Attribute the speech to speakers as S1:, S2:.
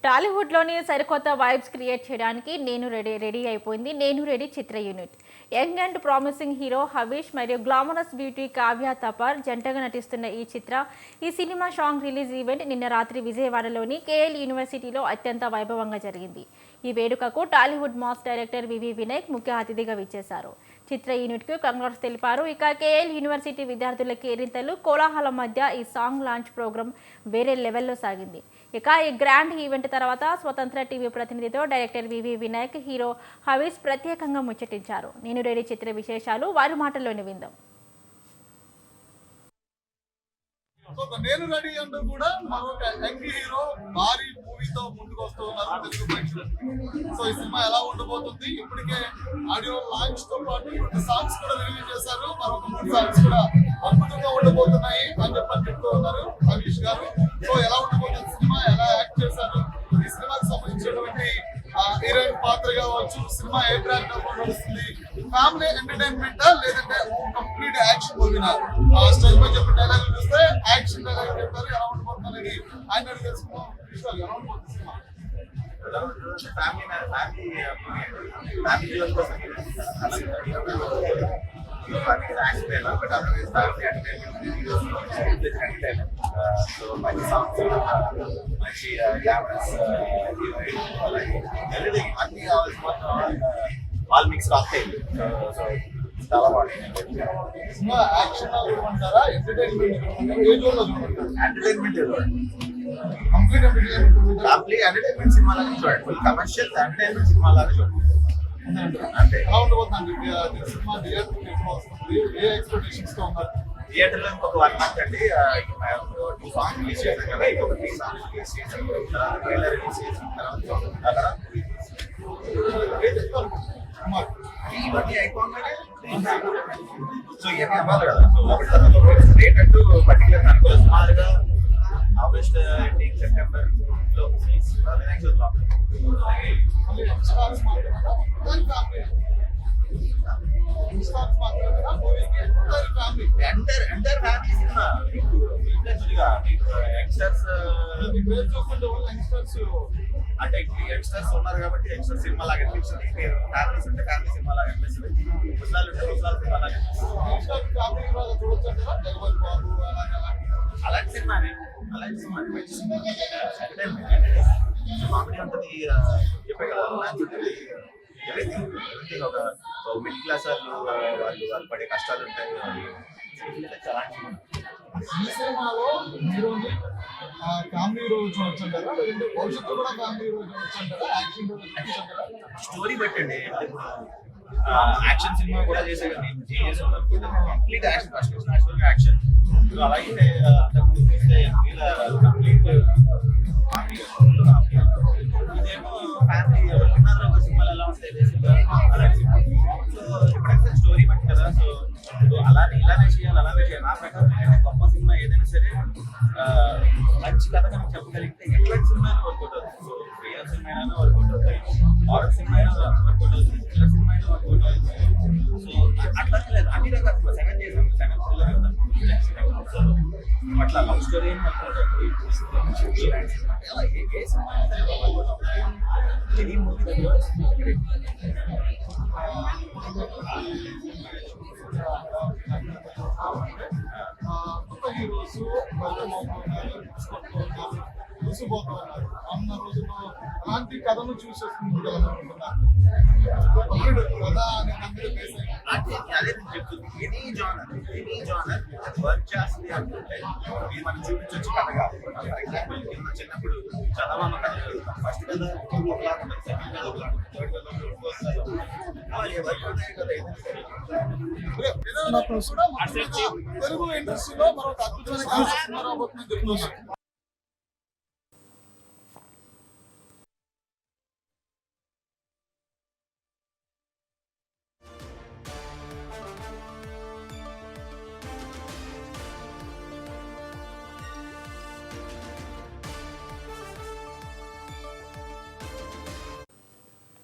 S1: టాలీవుడ్లోని సరికొత్త vibes create చేయడానికి ready అయిపోయింది. నేను ready Chitra unit. Young and promising hero Havish మరియు గ్లామరస్ బ్యూటీ కావ్య తపర్ జంటగా నటిస్తున్న ఈ సినిమా సాంగ్ రిలీజ్ ఈవెంట్ నిన్న రాత్రి విజయవాడలోని కేఎల్ యూనివర్సిటీలో అత్యంత వైభవంగా జరిగింది. ఈ వేడుకకు టాలీవుడ్ మాస్ డైరెక్టర్ వివి వినాయక్ ముఖ్య అతిథిగా విచ్చేశారు. చిత్ర యూనిట్కు కంగ్రాట్స్ తెలిపారు. ఇక కేఎల్ యూనివర్సిటీ విద్యార్థుల కేరింతలు కోలాహలం మధ్య ఈ సాంగ్ లాంచ్ ప్రోగ్రాం వేరే లెవెల్లో సాగింది. ఇక ఈ గ్రాండ్ ఈవెంట్ తర్వాత స్వతంత్ర టీవీ ప్రతినిధితో డైరెక్టర్ వివి వినాయక్ హీరో హవీష్ ప్రత్యేకంగా ముచ్చటించారు. నేను రెడీ చిత్ర విశేషాలు వారి మాటల్లోనే విందాం.
S2: నేను రెడీ అంటూ కూడా మరొక యంగ్ హీరో భారీ మూవీతో ముందుకు వస్తూ ఉన్నారు తెలుగు ప్రేక్షకులు. సో ఈ సినిమా ఎలా ఉండబోతుంది, ఇప్పటికే ఆడియో లాంచ్ తో పాటు 2 సాంగ్స్ కూడా రిలీజ్ చేశారు. మరొక 3 సాంగ్స్ కూడా అద్భుతంగా ఉండబోతున్నాయి అని చెప్తూ ఉన్నారు హవీష్ గారు. సో ఎలా ఉండబోతుంది సినిమా, ఎలా యాక్ట్ చేశారు, ఈ సినిమాకి సంబంధించినటువంటి హీరోయిన్ పాత్ర కావచ్చు, సినిమా ఏ బ్రాండ్ నడుస్తుంది, ఫ్యామిలీ ఎంటర్టైన్మెంట్ లేదంటే కంప్లీట్ యాక్షన్ మూవీనా, స్టేజ్ మీద చెప్పిన డైలాగ్ చూస్తే యాక్షన్ డైలాగ్ చెప్తారు. ఎలా ఉండబోతుంది అనేది ఆయన అడిగి తెలుసుకున్నాం. ఎలా ఉండబోతుంది సినిమా?
S3: మంచి సాంగ్స్, మంచి గ్లామరస్ అన్ని కావాల్సి మొత్తం ఆల్ మిక్స్ వస్తాయి. సో చాలా బాగుంటుంది.
S2: యాక్షన్ అంటారా, entertainment
S3: entertainment
S2: complete
S3: entertainment cinema లాగా చూడండి. ఫుల్ కమర్షియల్ ఎంటర్టైన్మెంట్ సినిమా లాగా చూడండి. అంటే
S2: ఎలా ఉండబోతుంది సినిమా? థియేటర్ ఎప్పుడు వస్తుంది? ఏ ఎక్స్పెక్టేషన్స్ తో ఉన్నారు?
S3: థియేటర్లో ఇంకొక 1 month అండి. 2 సాంగ్స్ రిలీజ్ చేశాం కదా, ఇంకొక 3 సాంగ్స్ రిలీజ్ చేశాం. ట్రైలర్ రిలీజ్ చేసిన తర్వాత ఇవన్నీ అయిపోగానే సో ఇవన్నీ అవ్వాలి కదా. సో ఒకటి తర్వాత ఒకటి డేట్ అంటూ పర్టికులర్ అనుకో సుమారుగా ఆగస్ట్ ఎండింగ్ సెప్టెంబర్ లో Vinayaka enter family cinema. Youngsters అంటే యంగ్స్టర్స్ ఉన్నారు కాబట్టి యంగ్స్టర్ సినిమా లాగా అనిపిస్తుంది. మీరు ఫ్యామిలీస్ ఉంటే ఫ్యామిలీ సినిమా లాగా అనిపిస్తుంది. ముసలాలు ఉంటే ముసలాలు సినిమా లాగా అలాంటి సినిమానే. అలాంటి సినిమా మంచి సినిమా, కామెడీ ఉంటుంది, చెప్పే కదా మ్యాచ్ ఉంటుంది, ఎవ్రీథింగ్. ఒక మిడిల్ క్లాస్ వాళ్ళు పడే కష్టాలు ఉంటాయి. అలాంటి సినిమా.
S2: ఈ సినిమాలో హీరోని ఫ్యామిలీ రోజు చూడొచ్చంటారా, లేదంటే భవిష్యత్తు కూడా ఫ్యామిలీ రోజు చూడొచ్చంటారా, యాక్షన్ రోజు చూడొచ్చంటారా?
S3: స్టోరీ పెట్టండి. యాక్షన్ సినిమా కూడా చేసే కంప్లీట్ యాక్షన్, ఫస్ట్ యాక్షన్. అలాగే అంతకుముందు చూస్తే కంప్లీట్ ఇదేమో ఫ్యామిలీ ఒక సినిమాలు ఎలా ఉంటాయి అలాంటి సినిమా. సో ఎప్పుడైతే స్టోరీ బట్టి కదా. సో ఇలానే చేయాలి, అలానే చేయాలి. నా ప్రకారం గొప్ప సినిమా ఏదైనా సరే మంచి కథ మనం చెప్పగలిగితే ఎట్లాంటి సినిమా అయినా వర్కౌట్ అవుతుంది. సో రియల్ సినిమా అయినా వర్కౌట్ అవుతాయి, హారర్ సినిమా అయినా వర్కౌట్ అవుతుంది, థ్రిల్లర్ సినిమా అయినా వర్కౌట్ అవుతుంది. సో అట్లానే లేదు, అన్ని రకాల 7 చేసాం, 7 థ్రిల్లర్ కదా. సో అట్లా లవ్ స్టోరీ అయినా వర్కౌట్ అవుతుంది. ఏ సినిమా అయినా సరే వర్కౌట్ అవుతుంది. ఎనీ మూవీ దగ్గర
S2: కొత్త హీరోస్ చూసిపోతున్నారు అన్న రోజుల్లో అలాంటి కథను చూసేస్తుంది కదా
S3: అదే నేను చెప్తుంది. ఎనీ జానర్ వర్క్ చేస్తుంది అనుకుంటే ఇది మనం చూపించవచ్చు కథ కాదు. ఫర్ ఎగ్జాంపుల్ చిన్నప్పుడు చదవమ్మ కథ చదువుతాం. ఫస్ట్ కథ ఒకలా ఉంటుంది, సెకండ్ కథ ఒకలా ఉంటుంది, థర్డ్ కథ
S2: తెలుగు ఇండస్ట్రీలో మరొక అద్భుతమైన